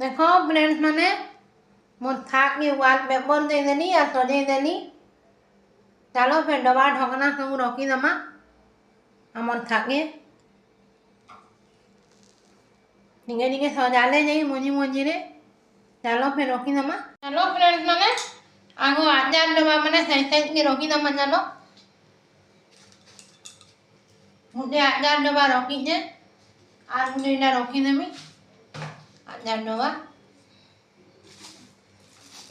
देखो फ्रेंड्स मैंने मोर थाक के वाल पेपर दे देनी और सजे देनी। चलो फिर डबा ढकना सब रखी दमा आमर थाके टिके टिके सजाले जाई मझी मझी रे। चलो फिर रखी दमा। चलो फ्रेंड्स मैंने आगो 8 डबा मैंने साइज साइज के रखी दमा। चलो मुझे 8 डबा रखी है और मुझे इला रखी देमी 8 डबा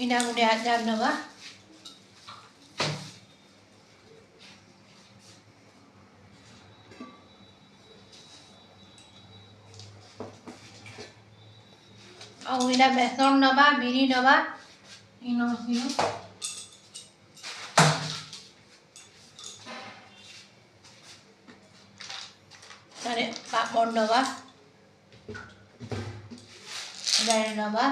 इला मुझे 8 डबा और इला बेसन डबा बिरी डबा इनो हिनो अरे पापड़ डबा दाल डबा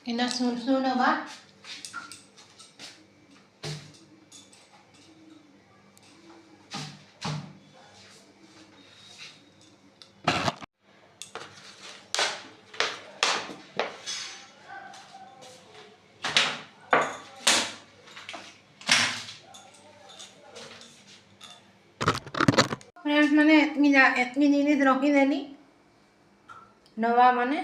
इना सुरसुर डबा फ्रेंड्स मैंने इतनी जिनिस रखी देनी डबा मैंने